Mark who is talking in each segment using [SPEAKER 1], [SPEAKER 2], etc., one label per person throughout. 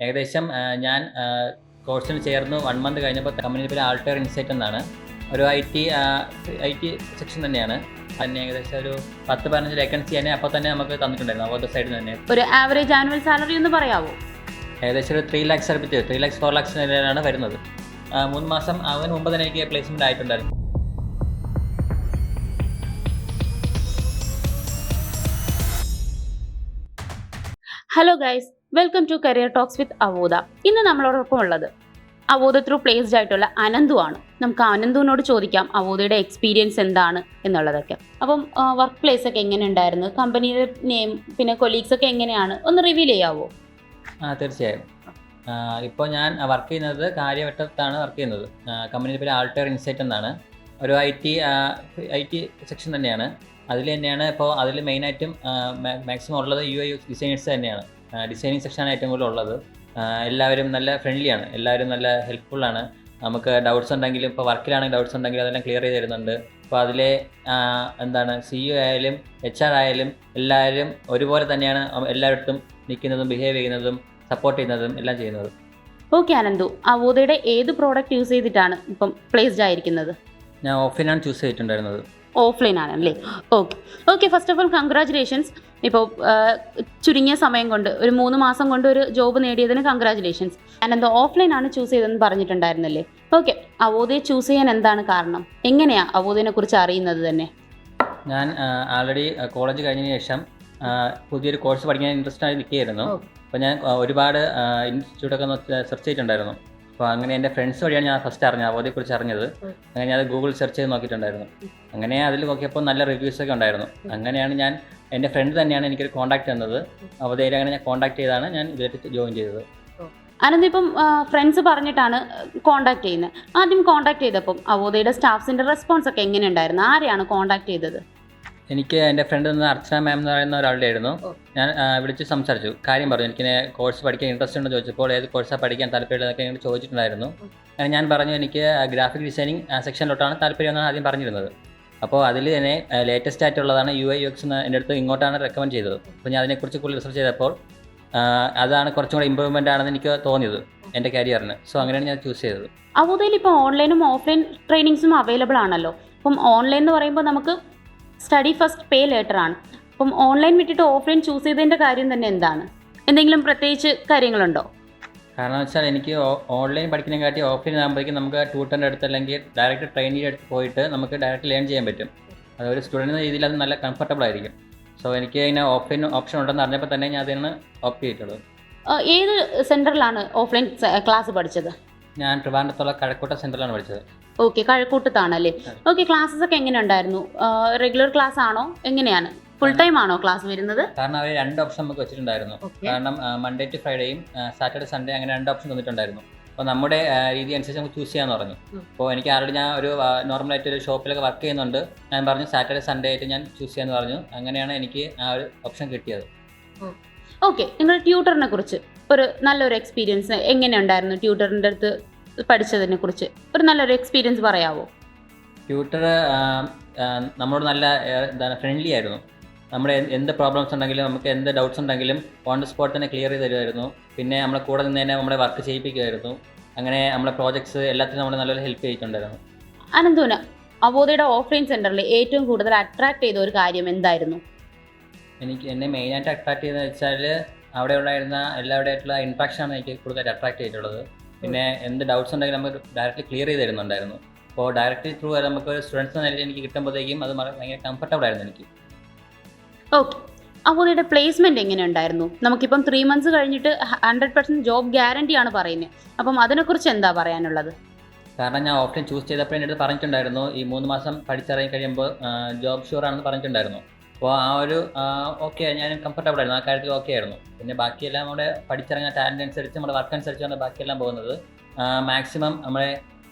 [SPEAKER 1] ഏകദേശം ഞാൻ കോഴ്സിന് ചേർന്ന് 1 മന്ത് കഴിഞ്ഞപ്പോൾ കമ്പനിയുടെ പേര് ആൾട്ടർ ഇൻസൈറ്റ് എന്നാണ്. ഒരു ഐ ടി സെക്ഷൻ തന്നെയാണ്. തന്നെ ഏകദേശം ഒരു 10-15 വേക്കൻസി തന്നെ അപ്പോൾ തന്നെ നമുക്ക് തന്നിട്ടുണ്ടായിരുന്നു അവോധ സൈഡിൽ തന്നെ.
[SPEAKER 2] ഒരു ആവറേജ് ആനുവൽ സാലറി ഒന്ന് പറയാമോ?
[SPEAKER 1] ഏകദേശം ഒരു 3 lakhs അടുപ്പിച്ച് 3 lakhs 4 lakhs നിലയിലാണ് വരുന്നത്. 3 മാസം ആവുന്നതിന് മുമ്പ് തന്നെ എനിക്ക് പ്ലേസ്മെൻറ്റ് ആയിട്ടുണ്ടായിരുന്നു.
[SPEAKER 2] Hello guys, welcome to career talks with Avodha. ഇന്ന് നമ്മളോടൊപ്പം ഉള്ളത് അവോധ ത്രൂ പ്ലേസ്ഡ് ആയിട്ടുള്ള അനന്തു ആണ്. നമുക്ക് അനന്തുവിനോട് ചോദിക്കാം അവോധയുടെ എക്സ്പീരിയൻസ് എന്താണ് എന്നുള്ളതൊക്കെ. അപ്പം വർക്ക് പ്ലേസ് ഒക്കെ എങ്ങനെ ഉണ്ടായിരുന്നു, കമ്പനിയുടെ നെയിം പിന്നെ കൊലീഗ്സ് ഒക്കെ എങ്ങനെയാണ് ഒന്ന് റിവീൽ ചെയ്യാവോ?
[SPEAKER 1] തീർച്ചയായും. ഇപ്പോൾ ഞാൻ വർക്ക് ചെയ്യുന്നത് കാര്യവട്ടത്താണ് വർക്ക് ചെയ്യുന്നത്. കമ്പനിയുടെ പേര് ആൾട്ടർ ഇൻസൈറ്റ് എന്നാണ്. ഒരു ഐ ടി സെക്ഷൻ തന്നെയാണ്. അതിൽ തന്നെയാണ് ഇപ്പോൾ അതിൽ മെയിനായിട്ടും മാക്സിമം ഉള്ളത് UX ഡിസൈനേഴ്സ് തന്നെയാണ്. ഡിസൈനിങ് സെക്ഷനാണ് ഏറ്റവും കൂടുതൽ ഉള്ളത്. എല്ലാവരും നല്ല ഫ്രണ്ട്ലിയാണ്, എല്ലാവരും നല്ല ഹെൽപ്ഫുള്ളാണ്. നമുക്ക് ഡൗട്ട്സ് ഉണ്ടെങ്കിലും ഇപ്പോൾ വർക്കിലാണെങ്കിൽ ഡൗട്ട്സ് ഉണ്ടെങ്കിൽ അതെല്ലാം ക്ലിയർ ചെയ്ത് തരുന്നുണ്ട്. അപ്പോൾ അതിലെ CEO ആയാലും HR ആയാലും എല്ലാവരും ഒരുപോലെ തന്നെയാണ് എല്ലായിടത്തും നിൽക്കുന്നതും ബിഹേവ് ചെയ്യുന്നതും സപ്പോർട്ട് ചെയ്യുന്നതും എല്ലാം ചെയ്യുന്നത്.
[SPEAKER 2] ഓക്കെ അനന്തു, അവോധയുടെ ഏത് പ്രോഡക്റ്റ് യൂസ് ചെയ്തിട്ടാണ് ഇപ്പം പ്ലേസ്ഡ് ആയിരിക്കുന്നത്?
[SPEAKER 1] ഞാൻ ഓഫ്ലൈനാണ് ചൂസ് ചെയ്തിട്ടുണ്ടായിരുന്നത്.
[SPEAKER 2] ഓഫ്ലൈൻ ആണല്ലേ? Okay first of all congratulations. ഇപ്പോൾ ചുരുങ്ങിയ സമയം കൊണ്ട് ഒരു 3 മാസം കൊണ്ട് ഒരു ജോബ് നേടിയതിന് കൺഗ്രാജുലേഷൻസ്. ഞാനെന്തോ ഓഫ്ലൈൻ ആണ് ചൂസ് ചെയ്തതെന്ന് പറഞ്ഞിട്ടുണ്ടായിരുന്നല്ലേ? ഓക്കെ, അവോധയെ ചൂസ് ചെയ്യാൻ എന്താണ് കാരണം? എങ്ങനെയാണ് അവോധയെ കുറിച്ച് അറിയുന്നത് തന്നെ?
[SPEAKER 1] ഞാൻ ആൾറെഡി കോളേജ് കഴിഞ്ഞതിന് ശേഷം പുതിയൊരു കോഴ്സ് പഠിക്കാൻ ഇൻട്രസ്റ്റ് ആയി നിൽക്കുകയായിരുന്നു. അപ്പോൾ ഞാൻ ഒരുപാട് ഇൻസ്റ്റിറ്റ്യൂട്ടൊക്കെ സെർച്ച് ചെയ്തിട്ടുണ്ടായിരുന്നു. അപ്പോൾ അങ്ങനെ എൻ്റെ ഫ്രണ്ട്സ് വഴിയാണ് ഞാൻ ഫസ്റ്റ് അറിഞ്ഞത്, അവോധയെക്കുറിച്ച് അറിഞ്ഞത്. അങ്ങനെ ഞാൻ ഗൂഗിൾ സെർച്ച് ചെയ്ത് നോക്കിയിട്ടുണ്ടായിരുന്നു. അങ്ങനെ അതിൽ നോക്കിയപ്പോൾ നല്ല റിവ്യൂസൊക്കെ ഉണ്ടായിരുന്നു. അങ്ങനെയാണ് ഞാൻ എൻ്റെ ഫ്രണ്ട് തന്നെയാണ് എനിക്കൊരു കോൺടാക്ട് തന്നത്. അവോധയിൽ അങ്ങനെ ഞാൻ കോൺടാക്ട് ചെയ്താണ് ഞാൻ ഇതിലേക്ക് ജോയിൻ ചെയ്തത്.
[SPEAKER 2] അനന്ത്, ഇപ്പം ഫ്രണ്ട്സ് പറഞ്ഞിട്ടാണ് കോൺടാക്ട് ചെയ്യുന്നത്. ആദ്യം കോൺടാക്ട് ചെയ്തപ്പം അവോധയുടെ സ്റ്റാഫ്സിൻ്റെ റെസ്പോൺസ് ഒക്കെ എങ്ങനെ ഉണ്ടായിരുന്നു? ആരെയാണ് കോൺടാക്ട് ചെയ്തത്?
[SPEAKER 1] എനിക്ക് എൻ്റെ ഫ്രണ്ട് നിന്ന് അർച്ചന മാം എന്ന് പറയുന്ന ഒരാളുടെ ആയിരുന്നു. ഞാൻ വിളിച്ച് സംസാരിച്ചു, കാര്യം പറഞ്ഞു. എനിക്കിനെ കോഴ്സ് പഠിക്കാൻ ഇൻട്രസ്റ്റ് ഉണ്ടെന്ന് ചോദിച്ചപ്പോൾ ഏത് കോഴ്സാണ് പഠിക്കാൻ താല്പര്യമുള്ളതൊക്കെ എന്നോട് ചോദിച്ചിട്ടുണ്ടായിരുന്നു. അങ്ങനെ ഞാൻ പറഞ്ഞു എനിക്ക് ഗ്രാഫിക് ഡിസൈനിങ് സെക്ഷനിലോട്ടാണ് താല്പര്യമെന്നാണ് ആദ്യം പറഞ്ഞിരുന്നത്. അപ്പോൾ അതിൽ തന്നെ ലേറ്റസ്റ്റ് ആയിട്ടുള്ളതാണ് UX എന്ന് എൻ്റെ അടുത്ത് ഇങ്ങോട്ടാണ് റെക്കമെൻഡ് ചെയ്തത്. അപ്പോൾ ഞാൻ അതിനെക്കുറിച്ച് കൂടുതൽ റിസർച്ച് ചെയ്തപ്പോൾ അതാണ് കുറച്ചും കൂടെ ഇമ്പ്രൂവ്മെൻ്റ് ആണെന്ന് എനിക്ക് തോന്നിയത് എൻ്റെ കരിയറിന്. സോ അങ്ങനെയാണ് ഞാൻ ചൂസ് ചെയ്തത്.
[SPEAKER 2] അവോധയിൽ ഇപ്പോൾ ഓൺലൈനും ഓഫ്ലൈൻ ട്രെയിനിങ്സും അവൈലബിൾ ആണല്ലോ. അപ്പം ഓൺലൈൻ എന്ന് പറയുമ്പോൾ നമുക്ക് സ്റ്റഡി ഫസ്റ്റ് പേ ലേറ്റർ ആണ്. അപ്പം ഓൺലൈൻ വിട്ടിട്ട് ഓഫ്ലൈൻ ചൂസ് ചെയ്തതിൻ്റെ കാര്യം തന്നെ എന്താണ്? എന്തെങ്കിലും പ്രത്യേകിച്ച് കാര്യങ്ങളുണ്ടോ?
[SPEAKER 1] കാരണം വെച്ചാൽ എനിക്ക് ഓൺലൈൻ പഠിക്കുന്നതിനെക്കാട്ടി ഓഫ്ലൈൻ ആകുമ്പോഴേക്കും നമുക്ക് ട്യൂട്ടറിൻ്റെ അടുത്ത് അല്ലെങ്കിൽ ഡയറക്റ്റ് ട്രെയിനിൻ്റെ അടുത്ത് പോയിട്ട് നമുക്ക് ഡയറക്റ്റ് ലേൺ ചെയ്യാൻ പറ്റും. അതൊരു സ്റ്റുഡൻറ്റ് എന്ന രീതിയിൽ അത് നല്ല കംഫർട്ടബിൾ ആയിരിക്കും. സോ എനിക്ക് ഇങ്ങനെ ഓഫ്ലൈൻ ഓപ്ഷൻ ഉണ്ടെന്ന് അറിഞ്ഞപ്പോൾ തന്നെ ഞാൻ അതിനാണ് ഓപ്റ്റ് ചെയ്തിട്ടുള്ളത്.
[SPEAKER 2] ഏത് സെൻറ്ററിലാണ് ഓഫ്ലൈൻ ക്ലാസ് പഠിച്ചത്?
[SPEAKER 1] ഞാൻ ട്രിവാൻഡ്രത്തുള്ള കഴക്കൂട്ട സെൻറ്ററിലാണ് പഠിച്ചത്.
[SPEAKER 2] ഓക്കെ, കഴക്കൂട്ടത്താണല്ലേ? ഓക്കെ, ക്ലാസ്സസ് ഒക്കെ എങ്ങനെ ഉണ്ടായിരുന്നു? റെഗുലർ ക്ലാസ് ആണോ? എങ്ങനെയാണ്? ഫുൾ ടൈം ആണോ ക്ലാസ് വരുന്നത്?
[SPEAKER 1] കാരണം അവർ 2 ഓപ്ഷൻ നമുക്ക് വെച്ചിട്ടുണ്ടായിരുന്നു. കാരണം മൺഡേ ടു ഫ്രൈഡേയും സാറ്റർഡേ സൺഡേ അങ്ങനെ 2 ഓപ്ഷൻ തന്നിട്ടുണ്ടായിരുന്നു. അപ്പോൾ നമ്മുടെ രീതി അനുസരിച്ച് നമുക്ക് ചൂസ് ചെയ്യാമെന്ന് പറഞ്ഞു. അപ്പോൾ എനിക്ക് ആൾറെഡി ഞാൻ ഒരു നോർമലായിട്ട് ഒരു ഷോപ്പിലൊക്കെ വർക്ക് ചെയ്യുന്നുണ്ട്. ഞാൻ പറഞ്ഞു സാറ്റർഡേ സൺഡേ ആയിട്ട് ഞാൻ ചൂസ് ചെയ്യാമെന്ന് പറഞ്ഞു. അങ്ങനെയാണ് എനിക്ക് ആ ഒരു ഓപ്ഷൻ കിട്ടിയത്.
[SPEAKER 2] ഓക്കെ, നിങ്ങൾ ട്യൂട്ടറിനെ കുറിച്ച് ഒരു നല്ലൊരു എക്സ്പീരിയൻസ് എങ്ങനെ ഉണ്ടായിരുന്നു? ട്യൂട്ടറിൻ്റെ അടുത്ത് പഠിച്ചതിനെ കുറിച്ച് ഒരു നല്ലൊരു എക്സ്പീരിയൻസ് പറയാമോ?
[SPEAKER 1] ട്യൂട്ടർ നമ്മളോട് നല്ല ഫ്രണ്ട്ലി ആയിരുന്നു. നമ്മുടെ എന്ത് പ്രോബ്ലംസ് ഉണ്ടെങ്കിലും നമുക്ക് എന്ത് ഡൗട്ട്സ് ഉണ്ടെങ്കിലും ഓൺ ദ സ്പോട്ട് തന്നെ ക്ലിയർ ചെയ്ത് തരുമായിരുന്നു. പിന്നെ നമ്മളെ കൂടെ നിന്ന് തന്നെ നമ്മളെ വർക്ക് ചെയ്യിപ്പിക്കുമായിരുന്നു. അങ്ങനെ നമ്മളെ പ്രോജക്ട്സ് എല്ലാത്തിനും നമ്മൾ നല്ലൊരു ഹെൽപ്പ് ചെയ്തിട്ടുണ്ടായിരുന്നു.
[SPEAKER 2] അനന്തുവിന് അവോധയുടെ ഓഫ്ലൈൻ സെൻറ്ററിൽ ഏറ്റവും കൂടുതൽ അട്രാക്ട് ചെയ്ത ഒരു കാര്യം എന്തായിരുന്നു?
[SPEAKER 1] എന്നെ മെയിനായിട്ട് അട്രാക്ട് ചെയ്തതെന്ന് വെച്ചാൽ അവിടെ ഉണ്ടായിരുന്ന എല്ലാവരുടെയായിട്ടുള്ള ഇൻട്രാക്ഷനാണ് എനിക്ക് കൂടുതൽ അട്രാക്ട് ചെയ്തിട്ടുള്ളത്. പിന്നെ എന്ത് ഡൗട്ട്സ് ഉണ്ടെങ്കിലും നമുക്ക് ഡയറക്റ്റ്ലി ക്ലിയർ ചെയ്ത് തരുന്നുണ്ടായിരുന്നു. അപ്പോൾ ഡയറക്റ്റ്ലി ത്രൂ നമുക്ക് സ്റ്റുഡൻസ് എന്ന നിലയിൽ എനിക്ക് കിട്ടുമ്പോഴത്തേക്കും അത് ഭയങ്കര കംഫർട്ടബിൾ ആയിരുന്നു എനിക്ക്.
[SPEAKER 2] ഓക്കെ, അവോധയുടെ പ്ലേസ്മെൻറ്റ് എങ്ങനെ ഉണ്ടായിരുന്നു? നമുക്കിപ്പം 3 months കഴിഞ്ഞിട്ട് 100% ജോബ് ഗ്യാരണ്ടി ആണ് പറയുന്നത്. അപ്പം അതിനെക്കുറിച്ച് എന്താ പറയാനുള്ളത്?
[SPEAKER 1] കാരണം ഞാൻ ഓപ്ഷൻ ചൂസ് ചെയ്തപ്പോൾ എൻ്റെ അടുത്ത് പറഞ്ഞിട്ടുണ്ടായിരുന്നു ഈ 3 മാസം പഠിച്ചിറങ്ങി കഴിയുമ്പോൾ ജോബ് ഷുവർ ആണെന്ന് പറഞ്ഞിട്ടുണ്ടായിരുന്നു. അപ്പോൾ ആ ഒരു ഓക്കെ, ഞാൻ കംഫർട്ടബിൾ ആയിരുന്നു, ആ കാര്യത്തിൽ ഓക്കെ ആയിരുന്നു. പിന്നെ ബാക്കിയെല്ലാം നമ്മുടെ പഠിച്ചിറങ്ങുന്ന ടാലൻ്റ് അനുസരിച്ച് നമ്മുടെ വർക്ക് അനുസരിച്ചാണ് ബാക്കിയെല്ലാം പോകുന്നത്. മാക്സിമം നമ്മുടെ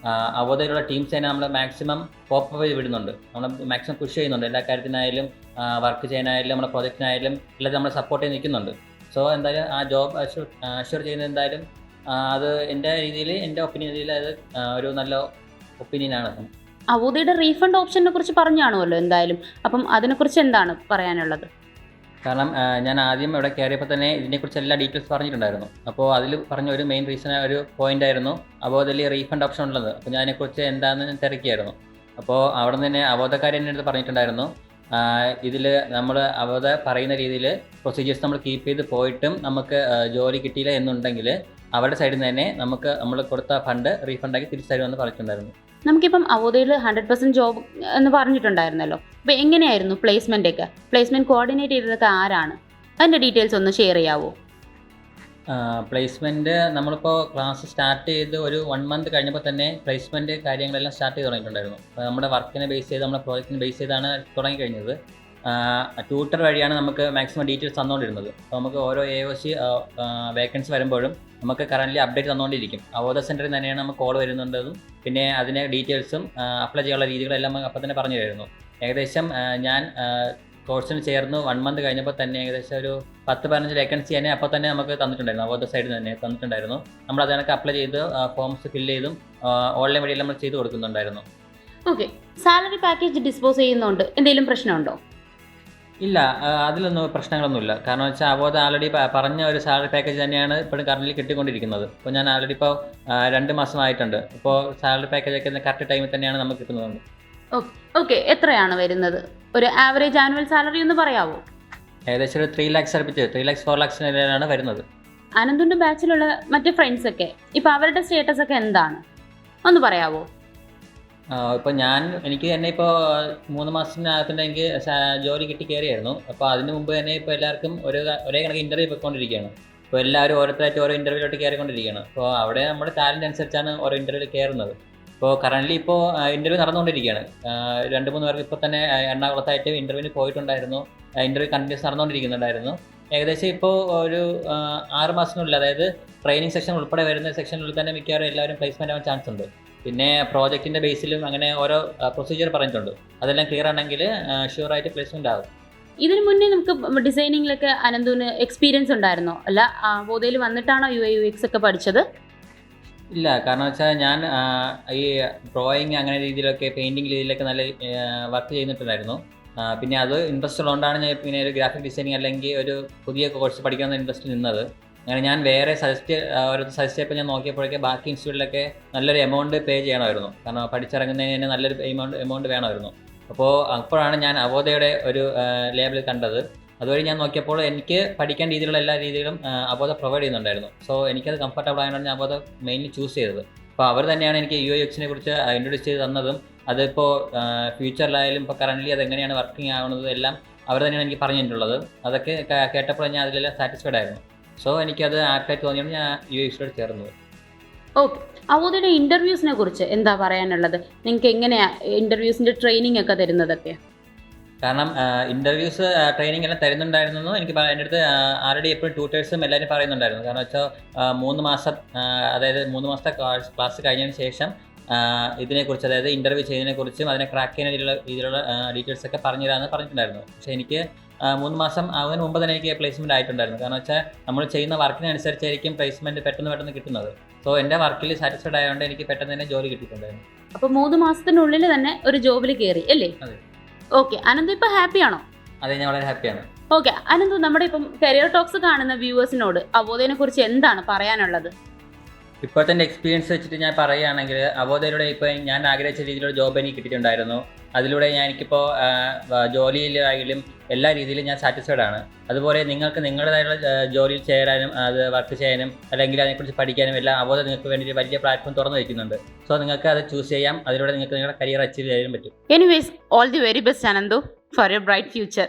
[SPEAKER 1] അവോധയിലുള്ള ടീംസ് തന്നെ നമ്മൾ മാക്സിമം പോപ്പ് ചെയ്ത് വിടുന്നുണ്ട്. നമ്മൾ മാക്സിമം പുഷ് ചെയ്യുന്നുണ്ട്. എല്ലാ കാര്യത്തിനായാലും വർക്ക് ചെയ്യാനായാലും നമ്മുടെ പ്രോജക്റ്റിനായാലും എല്ലാം നമ്മൾ സപ്പോർട്ട് ചെയ്ത് നിൽക്കുന്നുണ്ട്. സോ എന്തായാലും ആ ജോബ് അഷ്യൂർ ചെയ്യുന്നത് എന്തായാലും അത് എൻ്റെ രീതിയിൽ, എൻ്റെ ഒപ്പീനിയനിൽ അത് ഒരു നല്ല ഒപ്പീനിയനാണ്.
[SPEAKER 2] അവോധയുടെ റീഫണ്ട് ഓപ്ഷനെ കുറിച്ച് പറഞ്ഞു കാണുമല്ലോ എന്തായാലും. അപ്പം അതിനെക്കുറിച്ച് എന്താണ് പറയാനുള്ളത്?
[SPEAKER 1] കാരണം ഞാൻ ആദ്യം ഇവിടെ കയറിയപ്പോൾ തന്നെ ഇതിനെക്കുറിച്ച് എല്ലാ ഡീറ്റെയിൽസ് പറഞ്ഞിട്ടുണ്ടായിരുന്നു. അപ്പോൾ അതിൽ പറഞ്ഞ ഒരു മെയിൻ റീസൺ ഒരു പോയിന്റ് ആയിരുന്നു അവോധയിൽ റീഫണ്ട് ഓപ്ഷൻ ഉള്ളത്. അപ്പോൾ ഞാൻ അതിനെക്കുറിച്ച് എന്താണെന്ന് ഞാൻ തിരക്കിയായിരുന്നു. അപ്പോൾ അവിടെ നിന്ന് തന്നെ അവോധക്കാർ എൻ്റെ അടുത്ത് പറഞ്ഞിട്ടുണ്ടായിരുന്നു, ഇതിൽ നമ്മൾ അവോധ പറയുന്ന രീതിയിൽ പ്രൊസീജിയേഴ്സ് നമ്മൾ കീപ്പ് ചെയ്ത് പോയിട്ടും നമുക്ക് ജോലി കിട്ടിയില്ല എന്നുണ്ടെങ്കിൽ അവരുടെ സൈഡിൽ നിന്ന് തന്നെ നമുക്ക് നമ്മൾ കൊടുത്ത ഫണ്ട് റീഫണ്ടാക്കി തിരിച്ചു തരുമെന്ന് പറഞ്ഞിട്ടുണ്ടായിരുന്നു.
[SPEAKER 2] നമുക്കിപ്പം അവോധയിൽ 100% ജോബ് എന്ന് പറഞ്ഞിട്ടുണ്ടായിരുന്നല്ലോ. അപ്പോൾ എങ്ങനെയായിരുന്നു പ്ലേസ്മെൻ്റ് ഒക്കെ? പ്ലേസ്മെൻറ്റ് കോർഡിനേറ്റ് ചെയ്തതൊക്കെ ആരാണ്? അതിൻ്റെ ഡീറ്റെയിൽസ് ഒന്ന് ഷെയർ ചെയ്യാവോ?
[SPEAKER 1] പ്ലേസ്മെൻറ്റ് നമ്മളിപ്പോൾ ക്ലാസ് സ്റ്റാർട്ട് ചെയ്ത് ഒരു 1 month കഴിഞ്ഞപ്പോൾ തന്നെ പ്ലേസ്മെൻറ്റ് കാര്യങ്ങളെല്ലാം സ്റ്റാർട്ട് ചെയ്ത് തുടങ്ങിയിട്ടുണ്ടായിരുന്നു. അപ്പോൾ നമ്മുടെ വർക്കിനെ ബേസ് ചെയ്ത് നമ്മുടെ പ്രോജക്റ്റിനെ ബേസ് ചെയ്താണ് തുടങ്ങിക്കഴിഞ്ഞത്. ട്യൂട്ടർ വഴിയാണ് നമുക്ക് മാക്സിമം ഡീറ്റെയിൽസ് തന്നുകൊണ്ടിരുന്നത്. അപ്പോൾ നമുക്ക് ഓരോ AOC വേക്കൻസി വരുമ്പോഴും നമുക്ക് കറൻ്റ്ലി അപ്ഡേറ്റ് തന്നുകൊണ്ടിരിക്കും. അവോധ സെൻറ്ററിൽ തന്നെയാണ് നമുക്ക് കോൾ വരുന്നുണ്ടതും പിന്നെ അതിൻ്റെ ഡീറ്റെയിൽസും അപ്ലൈ ചെയ്യാനുള്ള രീതികളെല്ലാം നമുക്ക് അപ്പോൾ തന്നെ പറഞ്ഞു തരുന്നു. ഏകദേശം ഞാൻ കോഴ്സിന് ചേർന്ന് 1 month കഴിഞ്ഞപ്പോൾ തന്നെ ഏകദേശം ഒരു 10-15 വേക്കൻസി തന്നെ അപ്പോൾ തന്നെ നമുക്ക് തന്നിട്ടുണ്ടായിരുന്നു. അവോധ സൈഡിൽ തന്നെ തന്നിട്ടുണ്ടായിരുന്നു. നമ്മൾ അതിനൊക്കെ അപ്ലൈ ചെയ്ത് ഫോംസ് ഫില്ല് ചെയ്തും ഓൺലൈൻ വഴിയെല്ലാം നമ്മൾ ചെയ്ത് കൊടുക്കുന്നുണ്ടായിരുന്നു.
[SPEAKER 2] ഓക്കെ, സാലറി പാക്കേജ് ഡിസ്പോസ് ചെയ്യുന്നുണ്ട്, എന്തെങ്കിലും പ്രശ്നമുണ്ടോ?
[SPEAKER 1] ഇല്ല, അതിലൊന്നും പ്രശ്നങ്ങളൊന്നുമില്ല. കാരണം വെച്ചാൽ അവോധ ആൾറെഡി പറഞ്ഞ ഒരു സാലറി പാക്കേജ് തന്നെയാണ് ഇപ്പോഴും കറൻറ്റ്ലി കിട്ടിക്കൊണ്ടിരിക്കുന്നത്. ഇപ്പോൾ ഞാൻ ആൾറെഡി ഇപ്പോൾ 2 മാസമായിട്ടുണ്ട്. ഇപ്പോൾ സാലറി പാക്കേജൊക്കെ കറക്റ്റ് ടൈമിൽ തന്നെയാണ് നമുക്ക് കിട്ടുന്നത്.
[SPEAKER 2] ഓക്കെ, എത്രയാണ് വരുന്നത്? ഒരു ആവറേജ് ആനുവൽ സാലറി ഒന്ന് പറയാവോ?
[SPEAKER 1] ഏകദേശം ഒരു 3 lakhs അടുപ്പിച്ച് 3 lakhs 4 lakhs ആണ് വരുന്നത്.
[SPEAKER 2] അനന്തുൻ്റെ ബാച്ചിലുള്ള മറ്റ് ഫ്രണ്ട്സ് ഒക്കെ ഇപ്പോൾ അവരുടെ സ്റ്റേറ്റസ് ഒക്കെ എന്താണ് ഒന്ന് പറയാവോ?
[SPEAKER 1] ഇപ്പോൾ എനിക്ക് തന്നെ ഇപ്പോൾ 3 മാസത്തിനകത്തുണ്ട് എനിക്ക് ജോലി കിട്ടി കയറിയായിരുന്നു. അപ്പോൾ അതിന് മുമ്പ് തന്നെ ഇപ്പോൾ എല്ലാവർക്കും ഒരേ കണക്ക് ഇൻ്റർവ്യൂ പോയിക്കൊണ്ടിരിക്കുകയാണ്. അപ്പോൾ എല്ലാവരും ഓരോരുത്തരായിട്ട് ഓരോ ഇൻ്റർവ്യൂലോട്ട് കയറിക്കൊണ്ടിരിക്കുകയാണ്. അപ്പോൾ അവിടെ നമ്മുടെ ടാലൻറ്റ് അനുസരിച്ചാണ് ഓരോ ഇൻ്റർവ്യൂവിൽ കയറുന്നത്. ഇപ്പോൾ കറൻ്റ്ലി ഇപ്പോൾ ഇൻ്റർവ്യൂ നടന്നുകൊണ്ടിരിക്കുകയാണ്. 2-3 പേർക്ക് ഇപ്പോൾ തന്നെ എറണാകുളത്തായിട്ട് ഇൻ്റർവ്യൂവിന് പോയിട്ടുണ്ടായിരുന്നു. ഇൻ്റർവ്യൂ കണ്ടിന്യൂസ് നടന്നുകൊണ്ടിരിക്കുന്നുണ്ടായിരുന്നു. ഏകദേശം ഇപ്പോൾ ഒരു 6 മാസത്തിനുള്ളിൽ, അതായത് ട്രെയിനിങ് സെക്ഷൻ ഉൾപ്പെടെ വരുന്ന സെക്ഷനുള്ളിൽ തന്നെ മിക്കവാറും എല്ലാവരും പ്ലേസ്മെൻറ്റ് ആവാൻ ചാൻസ് ഉണ്ട്. പിന്നെ പ്രോജക്റ്റിൻ്റെ ബേസിലും അങ്ങനെ ഓരോ പ്രൊസീജിയർ പറഞ്ഞിട്ടുണ്ട്. അതെല്ലാം ക്ലിയർ ആണെങ്കിൽ ഷുവറായിട്ട് പ്ലേസ്മെൻ്റ് ആകും.
[SPEAKER 2] ഇതിന് മുന്നേ നമുക്ക് ഡിസൈനിങ്ങിലൊക്കെ അനന്തുവിന് എക്സ്പീരിയൻസ് ഉണ്ടായിരുന്നോ? അല്ല അവോധയിൽ വന്നിട്ടാണോ UX ഒക്കെ പഠിച്ചത്?
[SPEAKER 1] ഇല്ല, കാരണം വെച്ചാൽ ഞാൻ ഈ ഡ്രോയിങ് അങ്ങനെ രീതിയിലൊക്കെ പെയിൻറ്റിങ് രീതിയിലൊക്കെ നല്ല വർക്ക് ചെയ്തിട്ടുണ്ടായിരുന്നു. പിന്നെ അത് ഇൻട്രസ്റ്റ് ഉള്ളതുകൊണ്ടാണ് ഞാൻ പിന്നെ ഒരു ഗ്രാഫിക് ഡിസൈനിങ് അല്ലെങ്കിൽ ഒരു പുതിയ കോഴ്സ് പഠിക്കാമെന്ന ഇൻട്രസ്റ്റ് നിന്നത്. അങ്ങനെ ഞാൻ വേറെ സജസ്റ്റ് ചെയ്യപ്പോൾ ഞാൻ നോക്കിയപ്പോഴൊക്കെ ബാക്കി ഇൻസ്റ്റിറ്റ്യൂട്ടിലൊക്കെ നല്ലൊരു എമൗണ്ട് പേ ചെയ്യണമായിരുന്നു. കാരണം പഠിച്ചിറങ്ങുന്നതിന് തന്നെ നല്ലൊരു എമൗണ്ട് വേണമായിരുന്നു. അപ്പോഴാണ് ഞാൻ അവോധയുടെ ഒരു ലേബിൾ കണ്ടത്. അതുവഴി ഞാൻ നോക്കിയപ്പോൾ എനിക്ക് പഠിക്കാൻ രീതിയിലുള്ള എല്ലാ രീതിയിലും അവോധ പ്രൊവൈഡ് ചെയ്യുന്നുണ്ടായിരുന്നു. സോ എനിക്കത് കംഫർട്ടബിൾ ആയതുകൊണ്ടാണ് ഞാൻ അവോധ മെയിൻലി ചൂസ് ചെയ്തത്. അപ്പോൾ അവർ തന്നെയാണ് എനിക്ക് UXനെ കുറിച്ച് ഇൻട്രൊഡ്യൂസ് ചെയ്ത് തന്നതും അതിപ്പോൾ ഫ്യൂച്ചറിലായാലും ഇപ്പോൾ കറൻ്റ്ലി അതെങ്ങനെയാണ് വർക്കിംഗ് ആവുന്നത് എല്ലാം അവർ തന്നെയാണ് എനിക്ക് പറഞ്ഞു തന്നിട്ടുള്ളത്. അതൊക്കെ കേട്ടപ്പോൾ ഞാൻ അതിലെല്ലാം സാറ്റിസ്ഫൈഡ് ആയിരുന്നു. സോ എനിക്കത് ആപ്റ്റായിട്ട് തോന്നിയാണ് ഞാൻ UXലോട്ട് ചേർന്നത്.
[SPEAKER 2] ഓക്കെ, അവോധയുടെ ഇൻ്റർവ്യൂസിനെ കുറിച്ച് എന്താ പറയാനുള്ളത്? നിങ്ങൾക്ക് എങ്ങനെയാണ് ഇൻ്റർവ്യൂസിൻ്റെ ട്രെയിനിങ് ഒക്കെ തരുന്നതൊക്കെ?
[SPEAKER 1] കാരണം ഇൻ്റർവ്യൂസ് ട്രെയിനിങ് എല്ലാം തരുന്നുണ്ടായിരുന്നു. എനിക്ക് എൻ്റെ അടുത്ത് ആൾറെഡി എപ്പോഴും ട്യൂട്ടേഴ്സും എല്ലാവരും പറയുന്നുണ്ടായിരുന്നു. കാരണം വെച്ചാൽ 3 മാസം, അതായത് 3 മാസത്തെ ക്ലാസ് കഴിഞ്ഞതിന് ശേഷം ഇതിനെക്കുറിച്ച്, അതായത് ഇൻ്റർവ്യൂ ചെയ്യുന്നതിനെക്കുറിച്ചും അതിനെ ക്രാക്ക് ചെയ്യുന്ന രീതിയിലുള്ള ഡീറ്റെയിൽസ് ഒക്കെ പറഞ്ഞു തരാമെന്ന് പറഞ്ഞിട്ടുണ്ടായിരുന്നു. പക്ഷേ എനിക്ക് 3 മാസം ആവുന്നതിന് മുമ്പ് തന്നെ എനിക്ക് പ്ലേസ്മെൻറ്റ് ആയിട്ടുണ്ടായിരുന്നു. കാരണം വെച്ചാൽ നമ്മൾ ചെയ്യുന്ന വർക്കിനനുസരിച്ചായിരിക്കും പ്ലേസ്മെൻറ്റ് പെട്ടെന്ന് കിട്ടുന്നത്. സോ എൻ്റെ വർക്കിൽ സാറ്റിസ്ഫൈഡ് ആയതുകൊണ്ട് എനിക്ക് പെട്ടെന്ന് തന്നെ ജോലി കിട്ടിയിട്ടുണ്ടായിരുന്നു.
[SPEAKER 2] അപ്പോൾ 3 മാസത്തിനുള്ളിൽ തന്നെ ഒരു ജോബിൽ കയറി അല്ലേ?
[SPEAKER 1] അതെ.
[SPEAKER 2] ഓക്കെ, അനന്തു ഇപ്പോൾ ഹാപ്പിയാണോ?
[SPEAKER 1] അതെ, ഞാൻ വളരെ ഹാപ്പിയാണ്.
[SPEAKER 2] ഓക്കെ, അനന്തു, നമ്മുടെ ഇപ്പം കരിയർ ടോക്സ് കാണുന്ന വ്യൂവേഴ്സിനോട് അവോധയെ കുറിച്ച് എന്താണ് പറയാനുള്ളത്?
[SPEAKER 1] ഇപ്പോഴത്തെ എൻ്റെ എക്സ്പീരിയൻസ് വെച്ചിട്ട് ഞാൻ പറയുകയാണെങ്കിൽ അവോധയിലൂടെ ഇപ്പോൾ ഞാൻ ആഗ്രഹിച്ച രീതിയിലുള്ള ജോബ് എനിക്ക് കിട്ടിയിട്ടുണ്ടായിരുന്നു. അതിലൂടെ എനിക്കിപ്പോൾ ജോലിയിലായാലും എല്ലാ രീതിയിലും ഞാൻ സാറ്റിസ്ഫൈഡ് ആണ്. അതുപോലെ നിങ്ങൾക്ക് നിങ്ങളുടേതായുള്ള ജോലിയിൽ ചേരാനും അത് വർക്ക് ചെയ്യാനും അല്ലെങ്കിൽ അതിനെക്കുറിച്ച് പഠിക്കാനും എല്ലാം അവോധ നിങ്ങൾക്ക് വേണ്ടി വലിയ പ്ലാറ്റ്ഫോം തുറന്നു വയ്ക്കുന്നുണ്ട്. സോ നിങ്ങൾക്ക് അത് ചൂസ് ചെയ്യാം. അതിലൂടെ നിങ്ങൾക്ക് നിങ്ങളുടെ കരിയർ അച്ചീവ് ചെയ്യാൻ പറ്റും.
[SPEAKER 2] Anyways, all the very best Ananthu for your bright future.